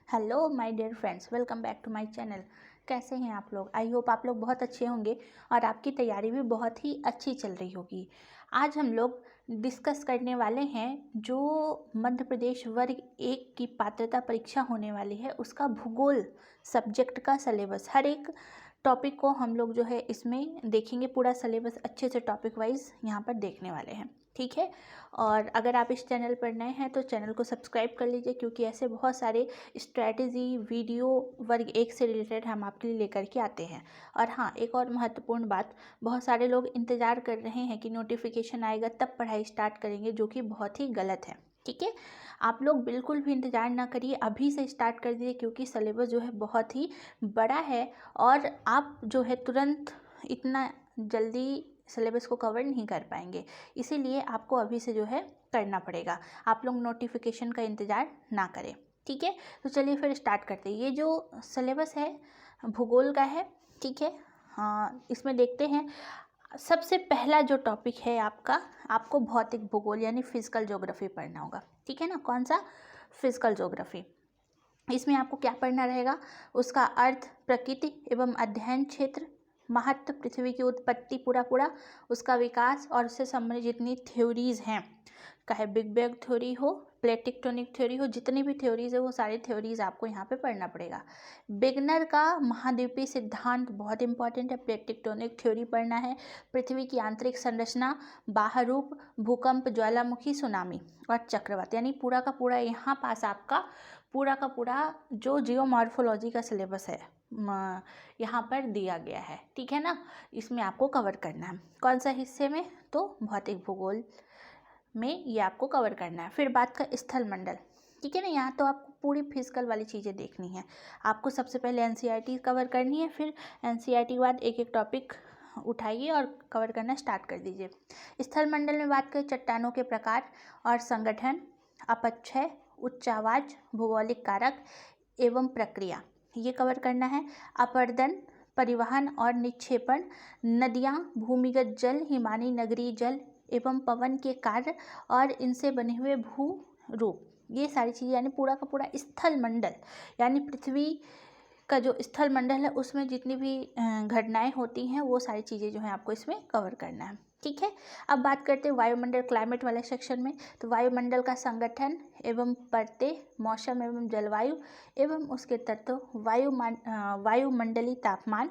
Hello my dear friends, welcome back to my channel. कैसे हैं आप लोग? आई होप आप लोग बहुत अच्छे होंगे और आपकी तैयारी भी बहुत ही अच्छी चल रही होगी। आज हम लोग डिस्कस करने वाले हैं जो मध्य प्रदेश वर्ग 1 की पात्रता परीक्षा होने वाली है उसका भूगोल सब्जेक्ट का सिलेबस। हर एक टॉपिक को हम लोग जो है इसमें देखेंगे, पूरा सिलेबस अच्छे से टॉपिक वाइज यहाँ पर देखने वाले हैं, ठीक है। और अगर आप इस चैनल पर नए हैं तो चैनल को सब्सक्राइब कर लीजिए, क्योंकि ऐसे बहुत सारे स्ट्रैटेजी वीडियो वर्ग 1 से रिलेटेड हम आपके लिए लेकर के आते हैं। और हाँ, एक और महत्वपूर्ण बात, बहुत सारे लोग इंतज़ार कर रहे हैं कि नोटिफिकेशन आएगा तब पढ़ाई स्टार्ट करेंगे, जो कि बहुत ही गलत है, ठीक है। आप लोग बिल्कुल भी इंतज़ार ना करिए, अभी से स्टार्ट कर दीजिए, क्योंकि सिलेबस जो है बहुत ही बड़ा है और आप जो है तुरंत इतना जल्दी सिलेबस को कवर नहीं कर पाएंगे। इसीलिए आपको अभी से जो है करना पड़ेगा। आप लोग नोटिफिकेशन का इंतज़ार ना करें, ठीक है। तो चलिए फिर स्टार्ट करते हैं। ये जो सिलेबस है भूगोल का है, ठीक है। हाँ, इसमें देखते हैं। सबसे पहला जो टॉपिक है आपको भौतिक भूगोल यानी फिजिकल ज्योग्राफी पढ़ना होगा, ठीक है ना। कौन सा? Physical geography. इसमें आपको क्या पढ़ना रहेगा? उसका अर्थ, प्रकृति एवं अध्ययन क्षेत्र, महत्व, पृथ्वी की उत्पत्ति पूरा, उसका विकास और उससे संबंधित जितनी थ्योरीज हैं, चाहे बिग बैंग थ्योरी हो, प्लेट टेक्टोनिक थ्योरी हो, जितनी भी थ्योरीज है वो सारी थ्योरीज आपको यहाँ पे पढ़ना पड़ेगा। बिगनर का महाद्वीपीय सिद्धांत बहुत इंपॉर्टेंट है, प्लेट टेक्टोनिक थ्योरी पढ़ना है। पृथ्वी की आंतरिक संरचना, बाह्य रूप, भूकंप, ज्वालामुखी, सुनामी और चक्रवात, यानी पूरा का पूरा यहाँ पास आपका पूरा का पूरा जो जियोमॉर्फोलॉजी का सिलेबस है यहाँ पर दिया गया है, ठीक है ना। इसमें आपको कवर करना है। कौन सा हिस्से में? तो भौतिक भूगोल में ये आपको कवर करना है। फिर बात का स्थल मंडल, ठीक है ना। यहाँ तो आपको पूरी फिजिकल वाली चीज़ें देखनी है। आपको सबसे पहले एनसीईआरटी कवर करनी है, फिर एनसीईआरटी के बाद एक एक टॉपिक उठाइए और कवर करना स्टार्ट कर दीजिए। स्थल मंडल में बात करें, चट्टानों के प्रकार और संगठन, अपक्षय, उच्च आवाज, भौगोलिक कारक एवं प्रक्रिया, ये कवर करना है। अपर्दन, परिवहन और निक्षेपण, नदियाँ, भूमिगत जल, हिमानी नगरीय जल एवं पवन के कार्य और इनसे बने हुए भू रूप, ये सारी चीज़ें, यानी पूरा का पूरा स्थल मंडल, यानी पृथ्वी का जो स्थल मंडल है उसमें जितनी भी घटनाएं होती हैं वो सारी चीज़ें जो है आपको इसमें कवर करना है, ठीक है। अब बात करते हैं वायुमंडल क्लाइमेट वाले सेक्शन में। तो वायुमंडल का संगठन एवं परतें, मौसम एवं जलवायु एवं उसके तत्व, वायुमंडलीय तापमान,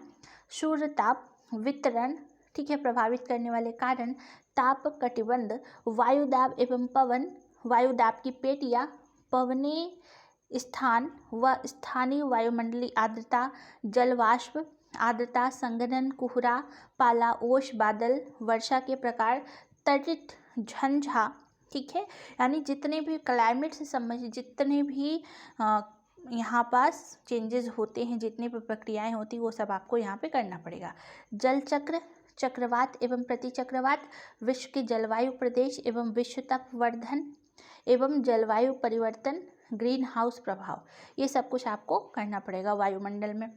सूर्य ताप वितरण, ठीक है, प्रभावित करने वाले कारण, ताप कटिबंध, वायुदाब एवं पवन, वायुदाब की पेट या पवने स्थान व स्थानीय वायुमंडलीय आर्द्रता, जलवाष्प, आर्द्रता, संघनन, कोहरा, पाला, ओस, बादल, वर्षा के प्रकार, तटित झंझा, ठीक है। यानी जितने भी क्लाइमेट से संबंधित जितने भी यहाँ पास चेंजेस होते हैं, जितनी भी प्रक्रियाएं होती हैं, वो सब आपको यहाँ पे करना पड़ेगा। जल चक्र, चक्रवात एवं प्रतिचक्रवात, विश्व के जलवायु प्रदेश एवं विश्व तापवर्धन एवं जलवायु परिवर्तन, ग्रीन हाउस प्रभाव, ये सब कुछ आपको करना पड़ेगा वायुमंडल में,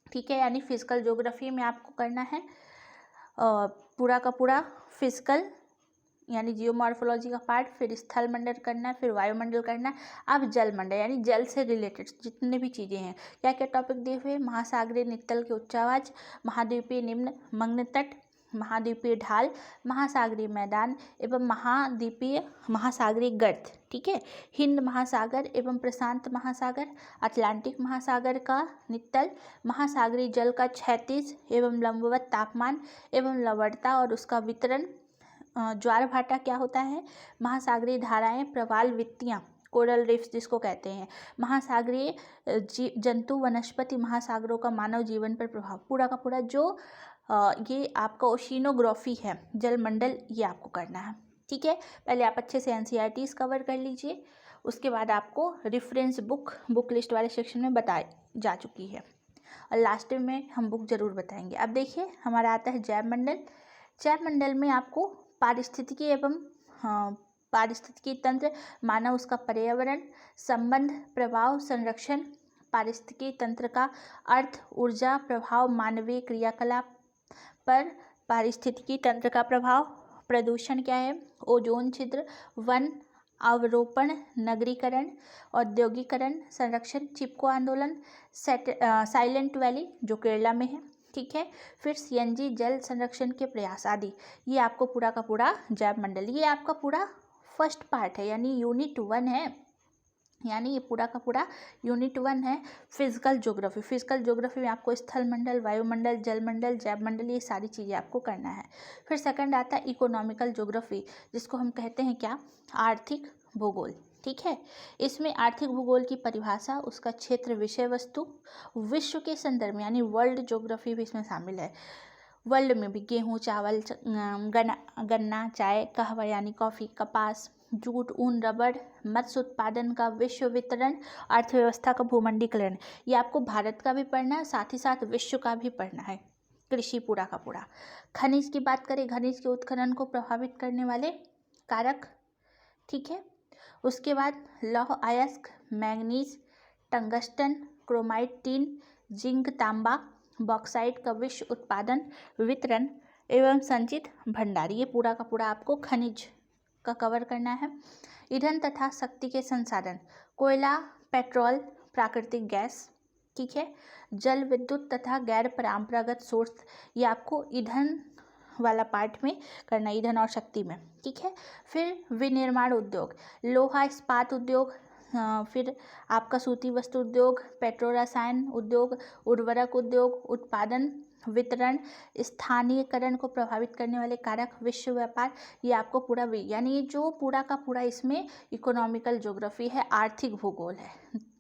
ठीक है। यानी फिजिकल ज्योग्राफी में आपको करना है पूरा का पूरा फिजिकल यानी जियोमॉर्फोलॉजी का पार्ट, फिर स्थल मंडल करना है, फिर वायुमंडल करना है। अब जल मंडल यानी जल से रिलेटेड जितने भी चीज़ें हैं, क्या क्या टॉपिक दिए हुए? महासागरीय नितल के उच्च आवाज, महाद्वीपीय निम्न मग्न तट, महाद्वीपीय ढाल, महासागरीय मैदान एवं महासागरीय गर्त, ठीक है। हिंद महासागर एवं प्रशांत महासागर, अटलांटिक महासागर का नितल, महासागरीय जल का क्षैतिज एवं लंबवत तापमान एवं लवणता और उसका वितरण, ज्वार भाटा क्या होता है, महासागरीय धाराएं, प्रवाल वित्तियाँ, कोरल रीफ्स जिसको कहते हैं, महासागरीय जंतु, वनस्पति, महासागरों का मानव जीवन पर प्रभाव, पूरा का पूरा जो ये आपका ओशिनोग्राफी है जलमंडल, ये आपको करना है, ठीक है। पहले आप अच्छे से एनसीईआरटीज कवर कर लीजिए, उसके बाद आपको रेफरेंस बुक लिस्ट वाले सेक्शन में बताई जा चुकी है और लास्ट में हम बुक जरूर बताएंगे। अब देखिए हमारा आता है जैव मंडल। जैव मंडल में आपको पारिस्थितिकी एवं पारिस्थितिकी तंत्र, मानव उसका पर्यावरण संबंध, प्रभाव, संरक्षण, पारिस्थितिकी तंत्र का अर्थ, ऊर्जा प्रभाव, मानवीय क्रियाकलाप पर पारिस्थितिकी तंत्र का प्रभाव, प्रदूषण क्या है, ओजोन छिद्र, वन अवरोपण, नगरीकरण, औद्योगिकरण, संरक्षण, चिपको आंदोलन, साइलेंट वैली जो केरला में है, ठीक है। फिर सीएनजी, जल संरक्षण के प्रयास आदि। ये आपको पूरा का पूरा जैव मंडल, ये आपका पूरा फर्स्ट पार्ट है, यानी यूनिट 1 है, यानी ये पूरा का पूरा यूनिट 1 है। फिजिकल ज्योग्राफी, फिजिकल ज्योग्राफी में आपको स्थल मंडल, वायुमंडल, जल मंडल, जैव मंडल, ये सारी चीज़ें आपको करना है। फिर सेकंड आता है इकोनॉमिकल ज्योग्राफी, जिसको हम कहते हैं क्या, आर्थिक भूगोल, ठीक है। इसमें आर्थिक भूगोल की परिभाषा, उसका क्षेत्र, विषय वस्तु, विश्व के संदर्भ में यानी वर्ल्ड ज्योग्राफी भी इसमें शामिल है। वर्ल्ड में भी गेहूँ, चावल, गन्ना, चाय, कहवा यानी कॉफ़ी, कपास, जूट, ऊन, रबड़, मत्स्य उत्पादन का विश्व वितरण, अर्थव्यवस्था का भूमंडलीकरण, ये आपको भारत का भी पढ़ना है, साथ ही साथ विश्व का भी पढ़ना है। कृषि पूरा का पूरा। खनिज की बात करें, खनिज के उत्खनन को प्रभावित करने वाले कारक, ठीक है। उसके बाद लौह अयस्क, manganese, tungsten, chromite, tin, zinc, तांबा, बॉक्साइट का विश्व उत्पादन, वितरण एवं संचित भंडार, ये पूरा का पूरा आपको खनिज का कवर करना है। ईंधन तथा शक्ति के संसाधन, कोयला, पेट्रोल, प्राकृतिक गैस, ठीक है। जल विद्युत तथा गैर परंपरागत सोर्स, ये आपको ईंधन वाला पार्ट में करना, ईंधन और शक्ति में, ठीक है। फिर विनिर्माण उद्योग, लोहा इस्पात उद्योग, फिर आपका सूती वस्त्र उद्योग, पेट्रो रसायन उद्योग, उर्वरक उद्योग, उत्पादन, वितरण, स्थानीयकरण को प्रभावित करने वाले कारक, विश्व व्यापार, ये आपको पूरा यानी ये जो पूरा का पूरा इसमें इकोनॉमिकल ज्योग्राफी है, आर्थिक भूगोल है,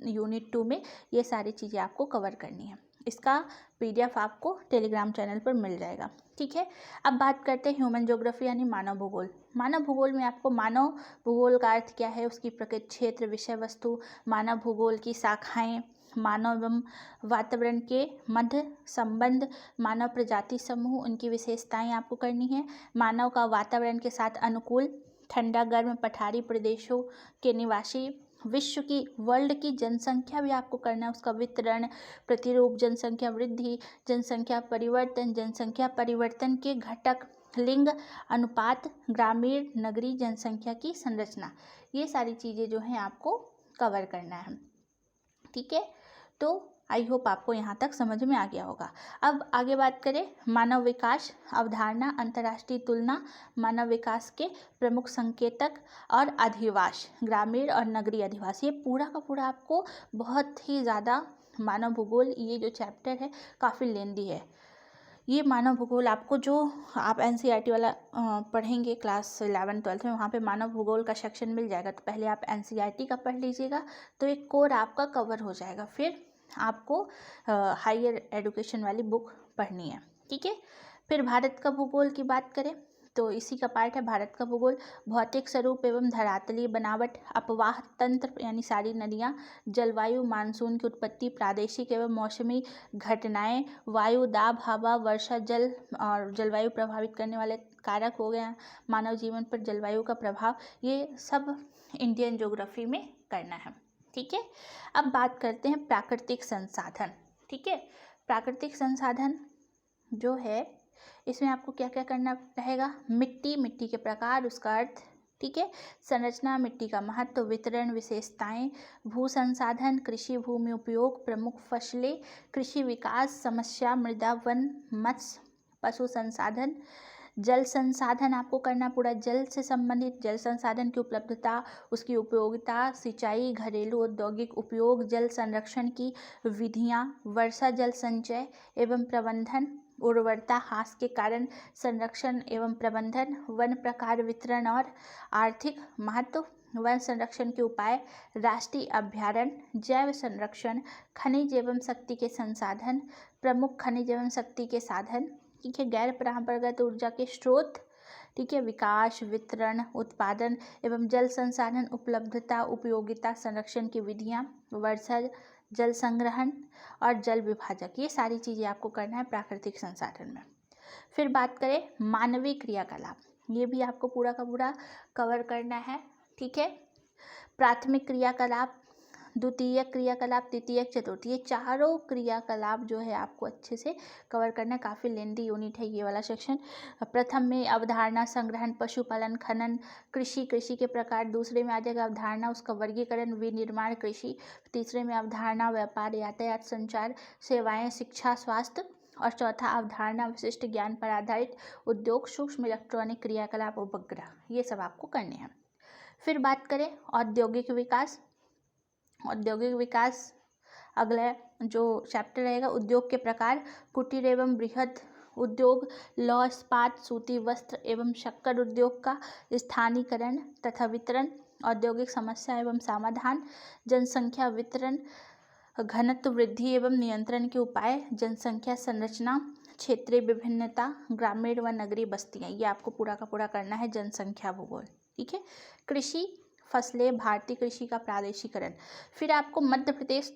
यूनिट 2 में ये सारी चीज़ें आपको कवर करनी है। इसका पीडीएफ आपको टेलीग्राम चैनल पर मिल जाएगा, ठीक है। अब बात करते हैं ह्यूमन ज्योग्राफी यानी मानव भूगोल। मानव भूगोल में आपको मानव भूगोल का अर्थ क्या है, उसकी प्रकृति, क्षेत्र, विषय वस्तु, मानव भूगोल की शाखाएं, मानव एवं वातावरण के मध्य संबंध, मानव प्रजाति समूह, उनकी विशेषताएं आपको करनी है। मानव का वातावरण के साथ अनुकूल, ठंडा गर्म पठारी प्रदेशों के निवासी, विश्व की, वर्ल्ड की जनसंख्या भी आपको करना है, उसका वितरण, प्रतिरूप, जनसंख्या वृद्धि, जनसंख्या परिवर्तन के घटक, लिंग अनुपात, ग्रामीण नगरीय जनसंख्या की संरचना, ये सारी चीज़ें जो हैं आपको कवर करना है, ठीक है। तो आई होप आपको यहाँ तक समझ में आ गया होगा। अब आगे बात करें, मानव विकास अवधारणा, अंतर्राष्ट्रीय तुलना, मानव विकास के प्रमुख संकेतक और अधिवास, ग्रामीण और नगरीय अधिवास, ये पूरा का पूरा आपको बहुत ही ज़्यादा मानव भूगोल, ये जो चैप्टर है काफ़ी लेंदी है। ये मानव भूगोल आपको जो आप एनसीईआरटी वाला पढ़ेंगे क्लास 11-12 में, वहाँ पे मानव भूगोल का सेक्शन मिल जाएगा। तो पहले आप एनसीईआरटी का पढ़ लीजिएगा तो एक कोर आपका कवर हो जाएगा, फिर आपको हायर एजुकेशन वाली बुक पढ़नी है, ठीक है। फिर भारत का भूगोल की बात करें तो इसी का पार्ट है भारत का भूगोल। भौतिक स्वरूप एवं धरातलीय बनावट, अपवाह तंत्र यानी सारी नदियाँ, जलवायु, मानसून की उत्पत्ति, प्रादेशिक एवं मौसमी घटनाएं, वायु दाब, हवा, वर्षा जल और जलवायु प्रभावित करने वाले कारक हो गए, मानव जीवन पर जलवायु का प्रभाव, ये सब इंडियन ज्योग्राफी में करना है, ठीक है। अब बात करते हैं प्राकृतिक संसाधन, ठीक है। प्राकृतिक संसाधन जो है इसमें आपको क्या क्या करना रहेगा, मिट्टी, मिट्टी के प्रकार, उसका अर्थ, ठीक है। संरचना, मिट्टी का महत्व, वितरण, विशेषताएं, भू संसाधन, कृषि भूमि उपयोग, प्रमुख फसलें, कृषि विकास समस्या, मृदा, वन, मत्स्य, पशु संसाधन, जल संसाधन आपको करना पूरा, जल से संबंधित जल संसाधन की उपलब्धता, उसकी उपयोगिता, सिंचाई, घरेलू औद्योगिक उपयोग, जल संरक्षण की विधियाँ, वर्षा जल संचय एवं प्रबंधन, उर्वरता ह्रास के कारण संरक्षण एवं प्रबंधन, वन प्रकार वितरण और आर्थिक महत्व, वन संरक्षण के उपाय, राष्ट्रीय अभ्यारण्य, जैव संरक्षण, खनिज एवं शक्ति के संसाधन, प्रमुख खनिज एवं शक्ति के साधन, ठीक है। गैर परंपरागत ऊर्जा के स्रोत, ठीक है। विकास, वितरण, उत्पादन एवं जल संसाधन उपलब्धता, उपयोगिता, संरक्षण की विधियाँ, वर्षा जल संग्रहण और जल विभाजक, ये सारी चीज़ें आपको करना है प्राकृतिक संसाधन में। फिर बात करें मानवीय क्रियाकलाप, ये भी आपको पूरा का पूरा कवर करना है, ठीक है। प्राथमिक क्रियाकलाप द्वितीयक क्रियाकलाप, तृतीयक, चतुर्थी, ये चारों क्रियाकलाप जो है आपको अच्छे से कवर करना है। काफ़ी लेंदी यूनिट है ये वाला सेक्शन। प्रथम में अवधारणा, संग्रहण, पशुपालन, खनन, कृषि, कृषि के प्रकार। दूसरे में आ जाएगा अवधारणा, उसका वर्गीकरण, विनिर्माण, कृषि। तीसरे में अवधारणा, व्यापार, यातायात, संचार, सेवाएं, शिक्षा, स्वास्थ्य। और चौथा अवधारणा, विशिष्ट ज्ञान पर आधारित उद्योग, सूक्ष्म इलेक्ट्रॉनिक क्रियाकलाप, उपग्रह। ये सब आपको करने हैं। फिर बात करें औद्योगिक विकास। औद्योगिक विकास अगला जो चैप्टर रहेगा, उद्योग के प्रकार, कुटीर एवं बृहद उद्योग, लौह इस्पात, सूती वस्त्र एवं शक्कर उद्योग का स्थानीयकरण तथा वितरण, औद्योगिक समस्या एवं समाधान, जनसंख्या वितरण, घनत्व वृद्धि एवं नियंत्रण के उपाय, जनसंख्या संरचना, क्षेत्रीय विभिन्नता, ग्रामीण व नगरीय बस्तियाँ। ये आपको पूरा का पूरा करना है, जनसंख्या भूगोल। ठीक है। कृषि, फसलें, भारतीय कृषि का प्रादेशिकरण। फिर आपको मध्य प्रदेश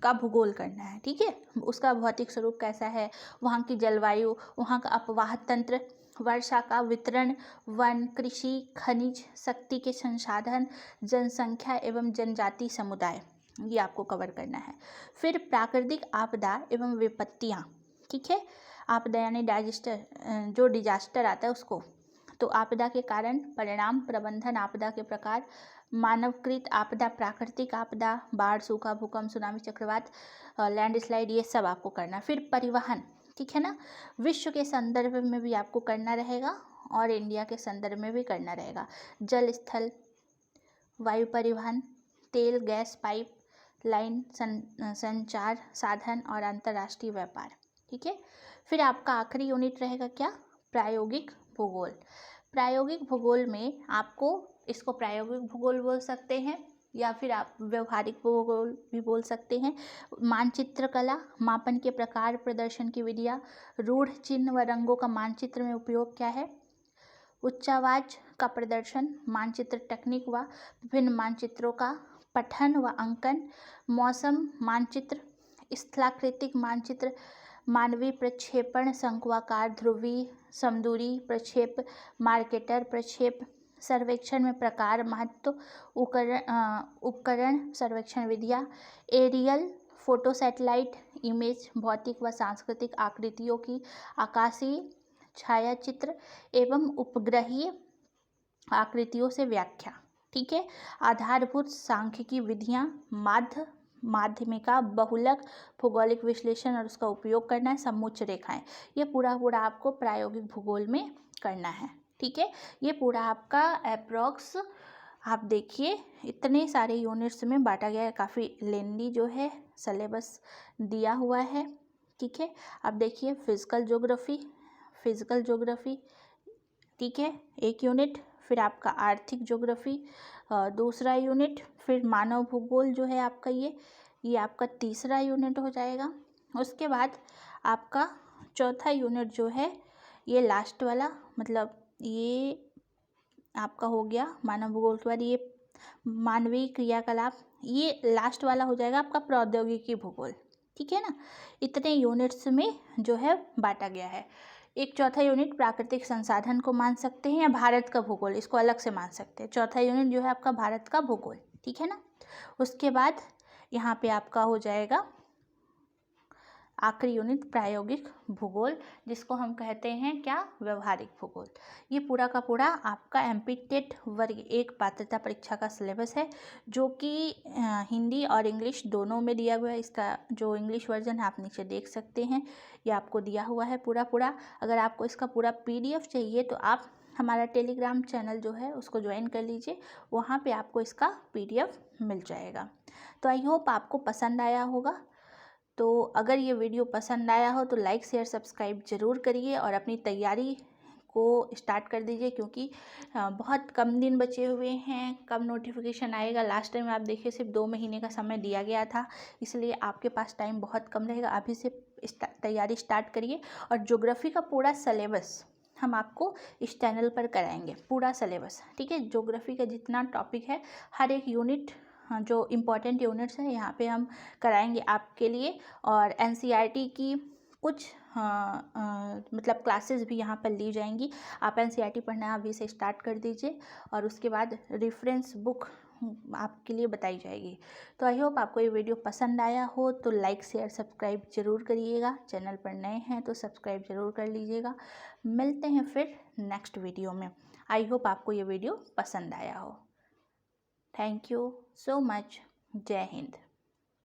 का भूगोल करना है। ठीक है। उसका भौतिक स्वरूप कैसा है, वहाँ की जलवायु, वहाँ का अपवाह तंत्र, वर्षा का वितरण, वन, कृषि, खनिज, शक्ति के संसाधन, जनसंख्या एवं जनजाति समुदाय। ये आपको कवर करना है। फिर प्राकृतिक आपदा एवं विपत्तियाँ। ठीक है। आपदा यानी जो डिजास्टर आता है उसको। तो आपदा के कारण, परिणाम, प्रबंधन, आपदा के प्रकार, मानवकृत आपदा, प्राकृतिक आपदा, बाढ़, सूखा, भूकंप, सुनामी, चक्रवात, लैंडस्लाइड, ये सब आपको करना। फिर परिवहन। ठीक है ना। विश्व के संदर्भ में भी आपको करना रहेगा और इंडिया के संदर्भ में भी करना रहेगा। जल, स्थल, वायु परिवहन, तेल गैस पाइप लाइन, संचार साधन और अंतर्राष्ट्रीय व्यापार। ठीक है। फिर आपका आखिरी यूनिट रहेगा क्या, प्रायोगिक भूगोल। प्रायोगिक भूगोल में आपको, इसको प्रायोगिक भूगोल बोल सकते हैं या फिर आप व्यवहारिक भूगोल भी बोल सकते हैं। मानचित्र कला, मापन के प्रकार, प्रदर्शन की विधियाँ, रूढ़ चिन्ह व रंगों का मानचित्र में उपयोग क्या है, उच्चावाच का प्रदर्शन, मानचित्र तकनीक व विभिन्न मानचित्रों का पठन व अंकन, मौसम मानचित्र, स्थलाकृतिक मानचित्र, मानवीय प्रक्षेपण, शंक्वाकार, ध्रुवीय, समदूरी प्रक्षेप, मार्केटर प्रक्षेप, सर्वेक्षण में प्रकार, महत्व, उपकरण सर्वेक्षण विधियाँ, एरियल फोटो, सैटेलाइट इमेज, भौतिक व सांस्कृतिक आकृतियों की आकाशीय छायाचित्र एवं उपग्रहीय आकृतियों से व्याख्या। ठीक है। आधारभूत सांख्यिकी विधियाँ, माध्यमिका, बहुलक, भौगोलिक विश्लेषण और उसका उपयोग करना है, समोच्च रेखाएं। ये पूरा आपको प्रायोगिक भूगोल में करना है। ठीक है। ये पूरा आपका अप्रॉक्स आप देखिए इतने सारे यूनिट्स में बांटा गया है। काफ़ी लेंदी जो है सिलेबस दिया हुआ है। ठीक है। अब देखिए फिजिकल ज्योग्राफी, ठीक है, एक यूनिट। फिर आपका आर्थिक ज्योग्राफी दूसरा यूनिट। फिर मानव भूगोल जो है आपका ये आपका तीसरा यूनिट हो जाएगा। उसके बाद आपका चौथा यूनिट जो है ये लास्ट वाला, मतलब ये आपका हो गया मानव भूगोल के बाद ये मानवीय क्रियाकलाप, ये लास्ट वाला हो जाएगा आपका प्रौद्योगिकी भूगोल। ठीक है ना। इतने यूनिट्स में जो है बांटा गया है। एक चौथा यूनिट प्राकृतिक संसाधन को मान सकते हैं या भारत का भूगोल, इसको अलग से मान सकते हैं। चौथा यूनिट जो है आपका भारत का भूगोल। ठीक है ना। उसके बाद यहाँ पे आपका हो जाएगा आखिरी यूनिट प्रायोगिक भूगोल, जिसको हम कहते हैं क्या, व्यवहारिक भूगोल। ये पूरा का पूरा आपका एमपी टेट वर्ग 1 पात्रता परीक्षा का सिलेबस है, जो कि हिंदी और इंग्लिश दोनों में दिया हुआ है। इसका जो इंग्लिश वर्जन है आप नीचे देख सकते हैं, ये आपको दिया हुआ है पूरा। अगर आपको इसका पूरा PDF चाहिए तो आप हमारा टेलीग्राम चैनल जो है उसको ज्वाइन कर लीजिए, वहाँ पे आपको इसका PDF मिल जाएगा। तो आई होप आपको पसंद आया होगा। तो अगर ये वीडियो पसंद आया हो तो लाइक शेयर सब्सक्राइब ज़रूर करिए और अपनी तैयारी को स्टार्ट कर दीजिए, क्योंकि बहुत कम दिन बचे हुए हैं, कब नोटिफिकेशन आएगा। लास्ट टाइम आप देखिए सिर्फ 2 महीने का समय दिया गया था, इसलिए आपके पास टाइम बहुत कम रहेगा। अभी से तैयारी स्टार्ट करिए। और ज्योग्राफी का पूरा सिलेबस हम आपको इस चैनल पर कराएंगे, पूरा सिलेबस। ठीक है। ज्योग्राफी का जितना टॉपिक है, हर एक यूनिट, जो इम्पॉर्टेंट यूनिट्स हैं यहाँ पे हम कराएंगे आपके लिए। और NCERT की कुछ मतलब क्लासेस भी यहाँ पर ली जाएंगी। आप NCERT पढ़ना अभी से स्टार्ट कर दीजिए। और उसके बाद रेफरेंस बुक आपके लिए बताई जाएगी। तो आई होप आपको ये वीडियो पसंद आया हो तो लाइक शेयर सब्सक्राइब ज़रूर करिएगा। चैनल पर नए हैं तो सब्सक्राइब ज़रूर कर लीजिएगा। मिलते हैं फिर नेक्स्ट वीडियो में। आई होप आपको ये वीडियो पसंद आया हो। Thank you so much. जय हिंद।